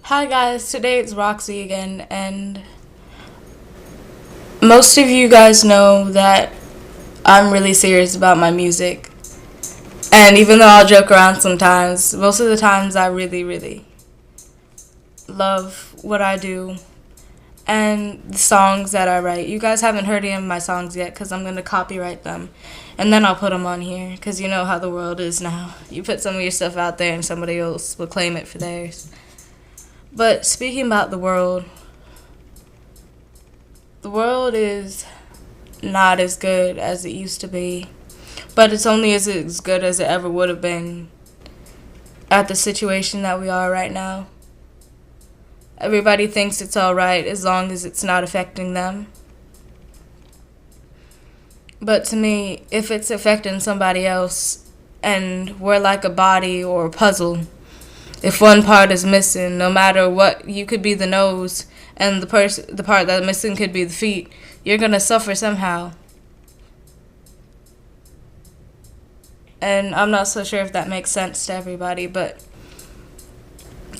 Hi guys, today it's Roxey again, and most of you guys know that I'm really serious about my music. And even though I'll joke around sometimes, most of the times I really, really love what I do and the songs that I write. You guys haven't heard any of my songs yet because I'm going to copyright them. And then I'll put them on here because you know how the world is now. You put some of your stuff out there and somebody else will claim it for theirs. But speaking about the world is not as good as it used to be. But it's only as good as it ever would have been at the situation that we are right now. Everybody thinks it's alright as long as it's not affecting them. But to me, if it's affecting somebody else and we're like a body or a puzzle, if one part is missing, no matter what, you could be the nose and the part that's missing could be the feet, you're going to suffer somehow. And I'm not so sure if that makes sense to everybody, but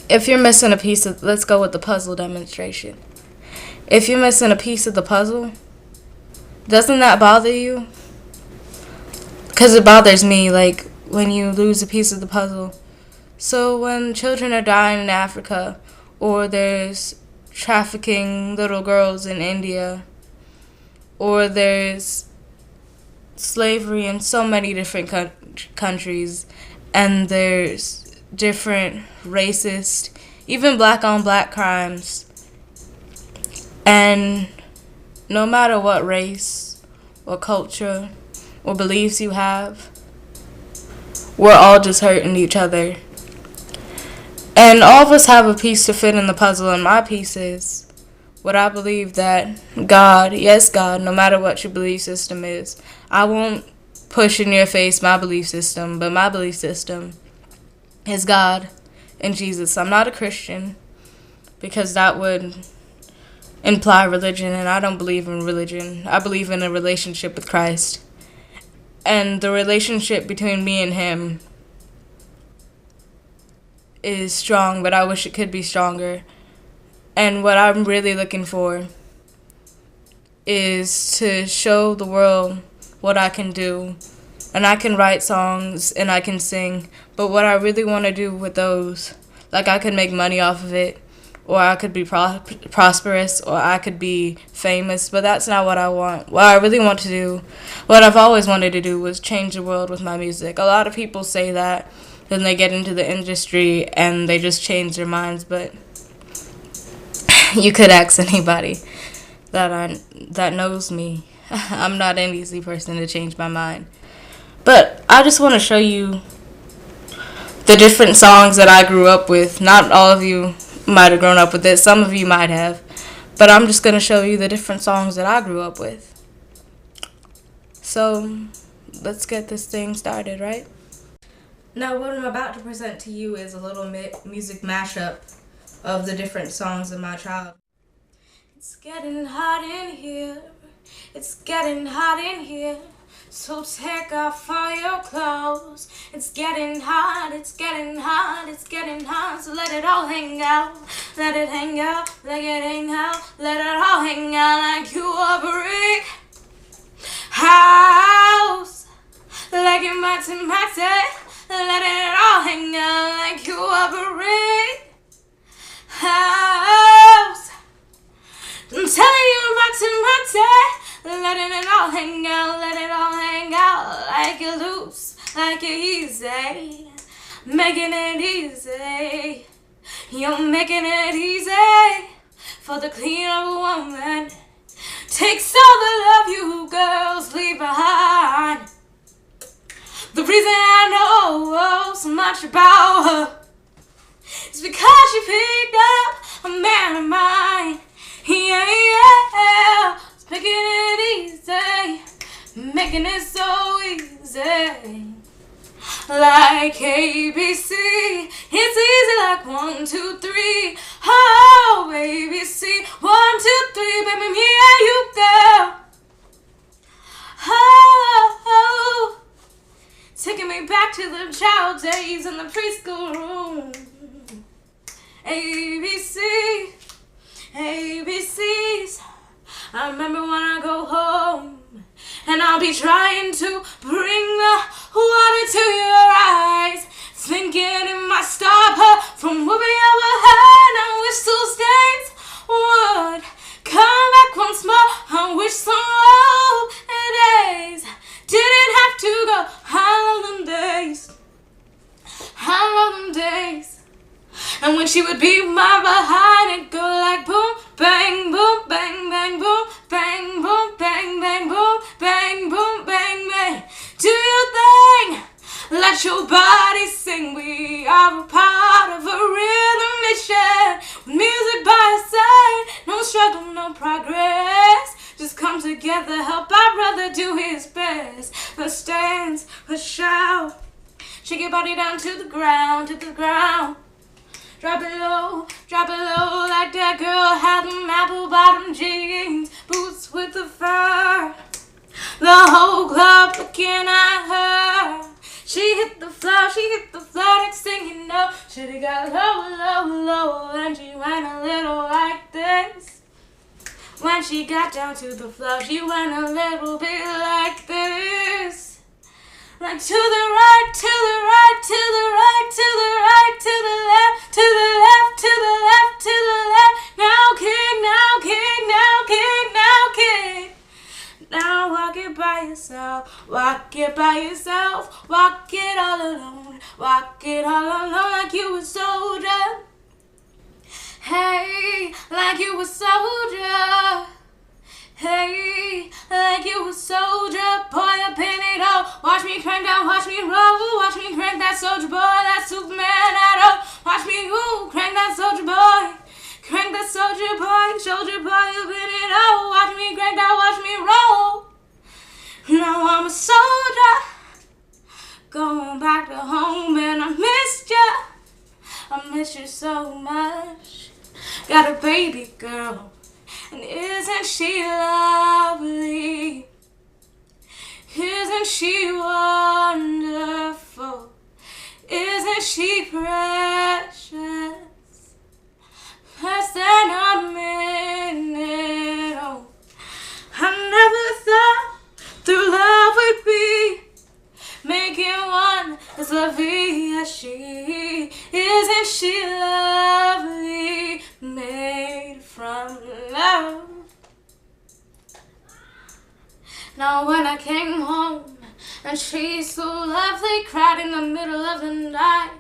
if you're missing a piece of, let's go with the puzzle demonstration. If you're missing a piece of the puzzle, doesn't that bother you? Because it bothers me, like when you lose a piece of the puzzle. So when children are dying in Africa, or there's trafficking little girls in India, or there's slavery in so many different countries, and there's different racist, even black on black crimes, and no matter what race or culture or beliefs you have, we're all just hurting each other. And all of us have a piece to fit in the puzzle, and my piece is what I believe that God, yes God, no matter what your belief system is, I won't push in your face my belief system, but my belief system is God and Jesus. I'm not a Christian because that would imply religion, and I don't believe in religion. I believe in a relationship with Christ. And the relationship between me and Him is strong, but I wish it could be stronger. And what I'm really looking for is to show the world what I can do. And I can write songs and I can sing, but what I really want to do with those, like I could make money off of it, or I could be prosperous, or I could be famous, but that's not what I want. What I really want to do, what I've always wanted to do, was change the world with my music. A lot of people say that, then they get into the industry and they just change their minds, but you could ask anybody that knows me. I'm not an easy person to change my mind. But I just want to show you the different songs that I grew up with. Not all of you might have grown up with it. Some of you might have. But I'm just going to show you the different songs that I grew up with. So, let's get this thing started, right? Now, what I'm about to present to you is a little music mashup of the different songs of my childhood. It's getting hot in here. It's getting hot in here. So take off all your clothes. It's getting hot, it's getting hot, it's getting hot. So let it all hang out. Let it hang out, let it hang out. Let it all hang out like you a brick house. Like it mighty. Let it all hang out like you a brick house. I'm telling you mighty. Letting it all hang out, let it all hang out. Like it loose, like it easy. Making it easy. You're making it easy for the clean of a woman. Takes all the love you girls leave behind. The reason I know so much about her is because she picked up a man of mine. Yeah. Making it easy, making it so easy. Like ABC, it's easy like 1, 2, 3. Oh, ABC, 1, 2, 3, baby, me and you, girl. Oh, taking me back to the child days in the preschool room. ABC, ABCs. I remember when I go home and I'll be trying to bring the water to your eyes, thinking it might stop her from whooping up her head. I wish those days would come back once more. I wish some old days didn't have to go. I love them days. I love them days. And when she would beat my behind and go like boom, bang, boom, bang, bang, boom, bang, boom, bang, bang, boom, bang, boom, bang, bang. Do your thing, let your body sing. We are a part of a rhythm mission. With music by our side, no struggle, no progress. Just come together, help our brother do his best. Let's dance, let's shout. Shake your body down to the ground, to the ground. Drop it low, like that girl had them apple bottom jeans, boots with the fur. The whole club looking at her. She hit the floor, next thing you know, she got low, and she went a little like this. When she got down to the floor, she went a little bit like this. Like to the right, to the right, to the right, to the right, to the left, to the left, to the left, to the left. Now kick, now kick, now kick, now kick. Now walk it by yourself, walk it by yourself, walk it all alone, walk it all alone like you a soldier. Hey, like you a soldier. Hey, like you a soldier, boy, a penny dough. Watch me crank down, watch me roll. Watch me crank that soldier boy, that Superman I Watch me, crank that soldier boy. Crank that soldier boy, you penny dough. Watch me crank that, watch me roll. Now I'm a soldier, going back to home, and I missed ya. I miss you so much. Got a baby girl. And isn't she lovely? Isn't she wonderful? Isn't she precious? Less than a minute. Oh, I never thought through love would be making one as lovely as she. Isn't she lovely? Made from love. Now when I came home and she's so lovely, cried in the middle of the night,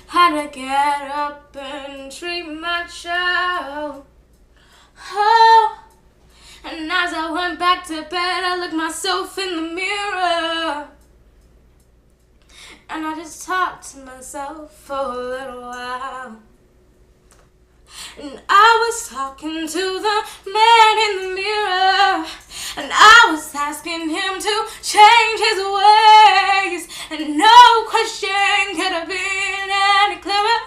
had to get up and treat my child. Oh, and as I went back to bed, I looked myself in the mirror, and I just talked to myself for a little while. And I was talking to the man in the mirror, and I was asking him to change his ways, and no question could have been any clearer.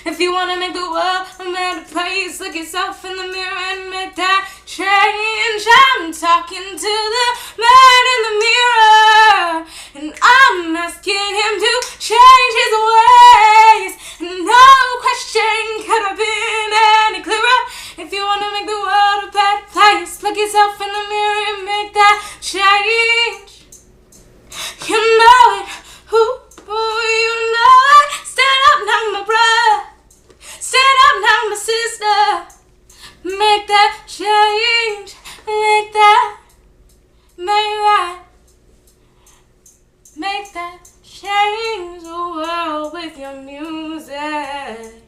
If you want to make the world a better place, look yourself in the mirror and make that change. I'm talking to the man in the mirror, and I'm asking him to change his ways, and no question could have been any clearer. If you want to make the world a better place, look yourself in the mirror and make that change. You know it, you know it. Stand up now, my brother. Stand up now, my sister. Make that change. Make that change the world with your music.